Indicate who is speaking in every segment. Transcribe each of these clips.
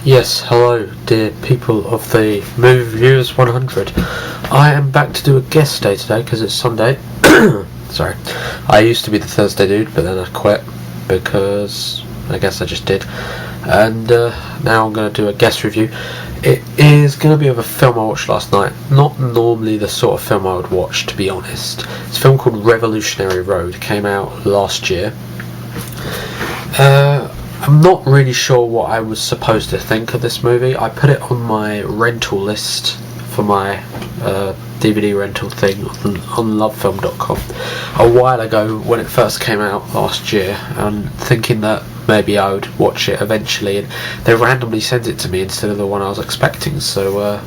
Speaker 1: Yes, hello, dear people of the Movie Reviewers 100. I am back to do a guest day today because it's Sunday. Sorry, I used to be the Thursday dude, but then I quit because I guess I just did. And now I'm going to do a guest review. It is going to be of a film I watched last night. Not normally the sort of film I would watch, to be honest. It's a film called Revolutionary Road. It came out last year. I'm not really sure what I was supposed to think of this movie. I put it on my rental list for my DVD rental thing on lovefilm.com a while ago when it first came out last year, and thinking that maybe I would watch it eventually, and they randomly sent it to me instead of the one I was expecting. So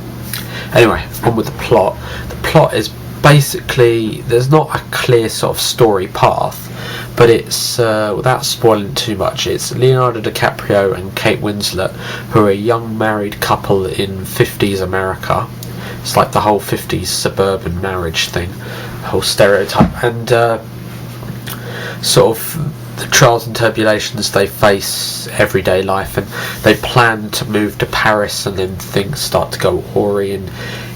Speaker 1: anyway, on with the plot. The plot is basically, there's not a clear sort of story path, but it's, without spoiling too much, it's Leonardo DiCaprio and Kate Winslet, who are a young married couple in 50s America. It's like the whole 50s suburban marriage thing, the whole stereotype, and sort of the trials and tribulations they face everyday life, and they plan to move to Paris, and then things start to go awry, and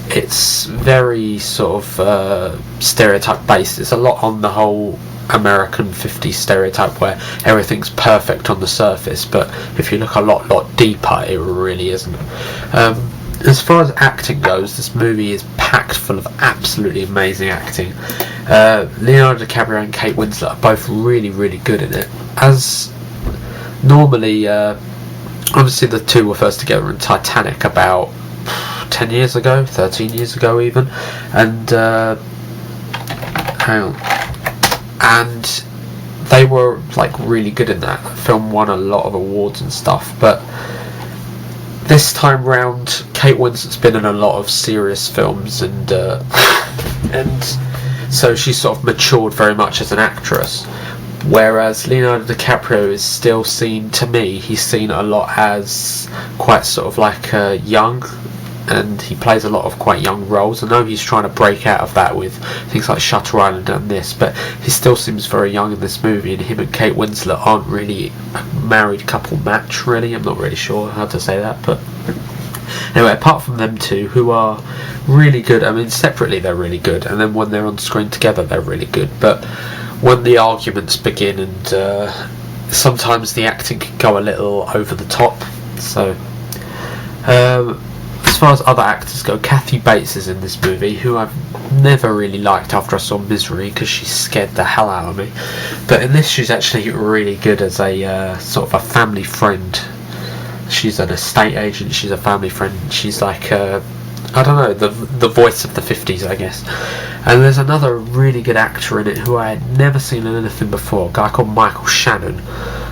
Speaker 1: it's very sort of stereotype based. It's a lot on the whole American 50s stereotype where everything's perfect on the surface, but if you look a lot deeper, it really isn't. As far as acting goes, this movie is packed full of absolutely amazing acting. Leonardo DiCaprio and Kate Winslet are both really good in it. As normally, obviously the two were first together in Titanic about 10 years ago, 13 years ago even, and and they were like really good in that. The film won a lot of awards and stuff, but this time round Kate Winslet's been in a lot of serious films, and so she's sort of matured very much as an actress, whereas Leonardo DiCaprio is still seen, to me, he's seen a lot as quite sort of like young, and he plays a lot of quite young roles. I know he's trying to break out of that with things like Shutter Island and this, but he still seems very young in this movie, and him and Kate Winslet aren't really a married couple match, really. I'm not really sure how to say that, but anyway, apart from them two, who are really good, I mean, separately they're really good, and then when they're on screen together they're really good, but when the arguments begin, and sometimes the acting can go a little over the top. So as far as other actors go, Kathy Bates is in this movie, who I've never really liked after I saw Misery, because she scared the hell out of me. But in this, she's actually really good as a sort of a family friend. She's an estate agent, she's a family friend, she's like, I don't know, the voice of the 50s, I guess. And there's another really good actor in it who I had never seen in anything before, a guy called Michael Shannon.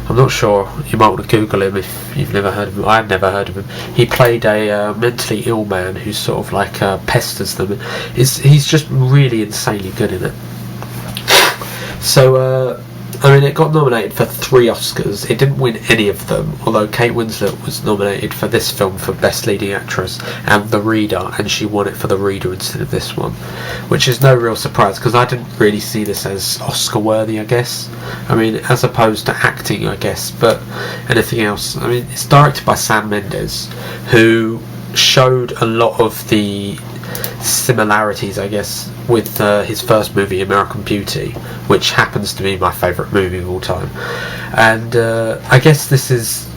Speaker 1: I'm not sure, you might want to Google him if you've never heard of him. I've never heard of him. He played a mentally ill man who sort of like pesters them. He's just really insanely good in it. So, I mean, it got nominated for 3 Oscars. It didn't win any of them, although Kate Winslet was nominated for this film for Best Leading Actress and The Reader, and she won it for The Reader instead of this one, which is no real surprise because I didn't really see this as Oscar worthy, I guess. I mean, as opposed to acting, I guess, but anything else. I mean, it's directed by Sam Mendes, who showed a lot of the similarities, I guess, with his first movie, American Beauty, which happens to be my favourite movie of all time. And I guess this is,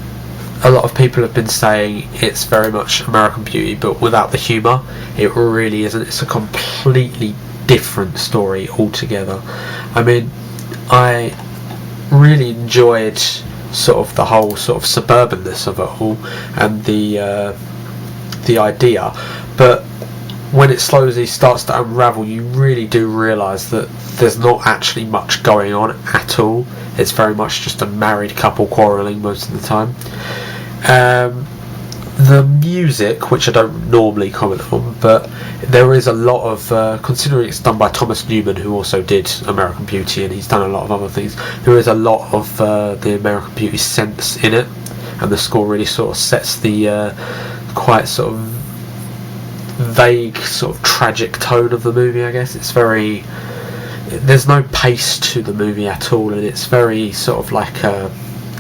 Speaker 1: a lot of people have been saying it's very much American Beauty but without the humour. It really isn't. It's a completely different story altogether. I mean, I really enjoyed sort of the whole sort of suburbanness of it all, and the idea, but when it slowly starts to unravel, you really do realise that there's not actually much going on at all. It's very much just a married couple quarrelling most of the time. The music, which I don't normally comment on, but there is a lot of, considering it's done by Thomas Newman, who also did American Beauty, and he's done a lot of other things, there is a lot of the American Beauty sense in it, and the score really sort of sets the quite sort of vague, sort of tragic tone of the movie, I guess. It's very, there's no pace to the movie at all, and it's very sort of like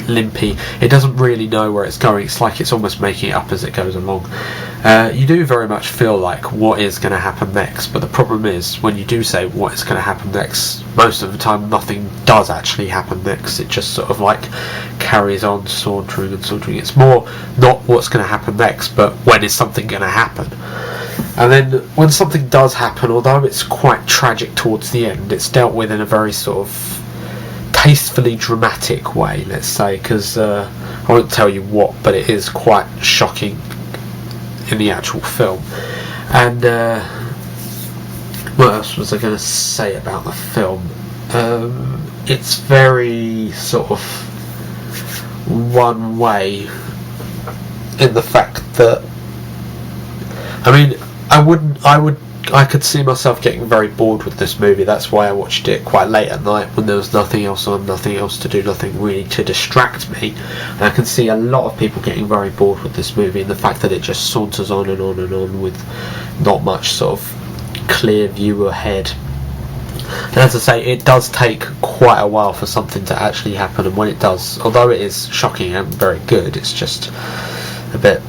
Speaker 1: limpy. It doesn't really know where it's going. It's like it's almost making it up as it goes along. You do very much feel like what is going to happen next, but the problem is when you do say what is going to happen next, most of the time nothing does actually happen next. It just sort of like carries on sauntering and sauntering. It's more not what's going to happen next, but when is something going to happen. And then when something does happen, although it's quite tragic towards the end, it's dealt with in a very sort of tastefully dramatic way, let's say, because I won't tell you what, but it is quite shocking in the actual film. And what else was I going to say about the film? It's very sort of one way in the fact that, I mean, I could see myself getting very bored with this movie. That's why I watched it quite late at night when there was nothing else on, nothing else to do, nothing really to distract me. And I can see a lot of people getting very bored with this movie, and the fact that it just saunters on and on and on with not much sort of clear view ahead. And as I say, it does take quite a while for something to actually happen, and when it does, although it is shocking and very good, it's just a bit...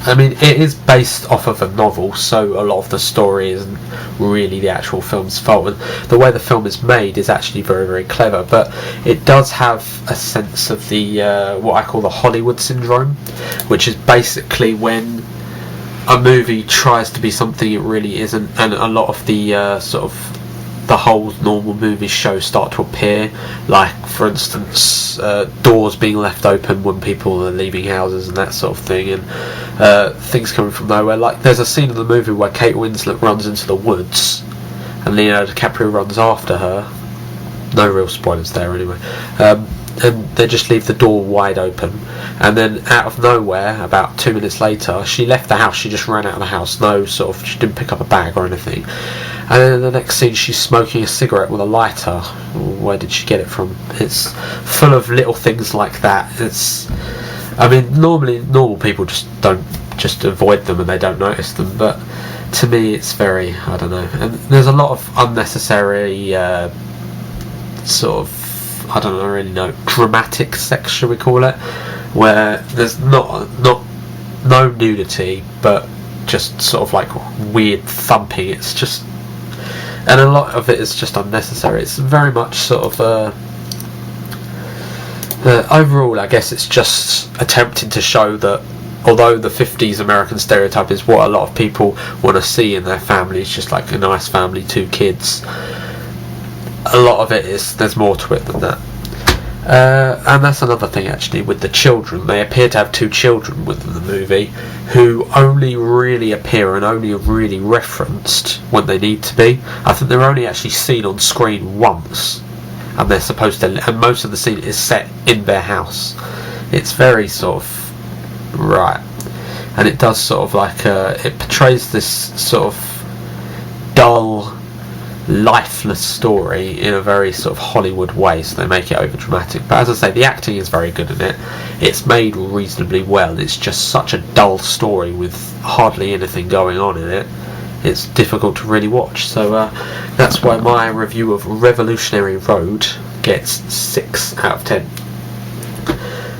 Speaker 1: I mean, it is based off of a novel, so a lot of the story isn't really the actual film's fault, and the way the film is made is actually very, very clever, but it does have a sense of the what I call the Hollywood syndrome, which is basically when a movie tries to be something it really isn't, and a lot of the sort of the whole normal movie shows start to appear, like for instance doors being left open when people are leaving houses and that sort of thing, and things coming from nowhere. Like there's a scene in the movie where Kate Winslet runs into the woods and Leonardo DiCaprio runs after her. No real spoilers there anyway. And they just leave the door wide open, and then out of nowhere, about 2 minutes later, she left the house. She just ran out of the house. No sort of, she didn't pick up a bag or anything. And then in the next scene, she's smoking a cigarette with a lighter. Where did she get it from? It's full of little things like that. It's, I mean, normal people just avoid them and they don't notice them. But to me, it's very, I don't know. And there's a lot of unnecessary sort of, I don't really know, dramatic sex, shall we call it, where there's no nudity, but just sort of like weird thumping. It's just, and a lot of it is just unnecessary. It's very much sort of overall, I guess it's just attempting to show that although the 50s American stereotype is what a lot of people want to see in their families, just like a nice family, 2 kids, a lot of it is, there's more to it than that. And that's another thing actually with the children. They appear to have 2 children within the movie who only really appear and only are really referenced when they need to be. I think they're only actually seen on screen once, and they're supposed to, and most of the scene is set in their house. It's very sort of right, and it does sort of like it portrays this sort of dull, lifeless story in a very sort of Hollywood way, so they make it over dramatic. But as I say, the acting is very good in it. It's made reasonably well. It's just such a dull story with hardly anything going on in it. It's difficult to really watch. So that's why my review of Revolutionary Road gets 6 out of 10.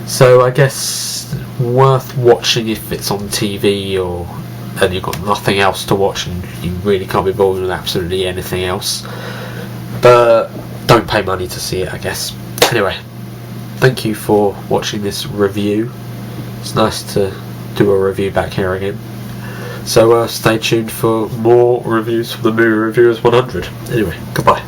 Speaker 1: So I guess worth watching if it's on TV or and you've got nothing else to watch and you really can't be bothered with absolutely anything else, but don't pay money to see it, I guess. Anyway, thank you for watching this review. It's nice to do a review back here again, so stay tuned for more reviews from the Movie Reviewers 100. Anyway, goodbye.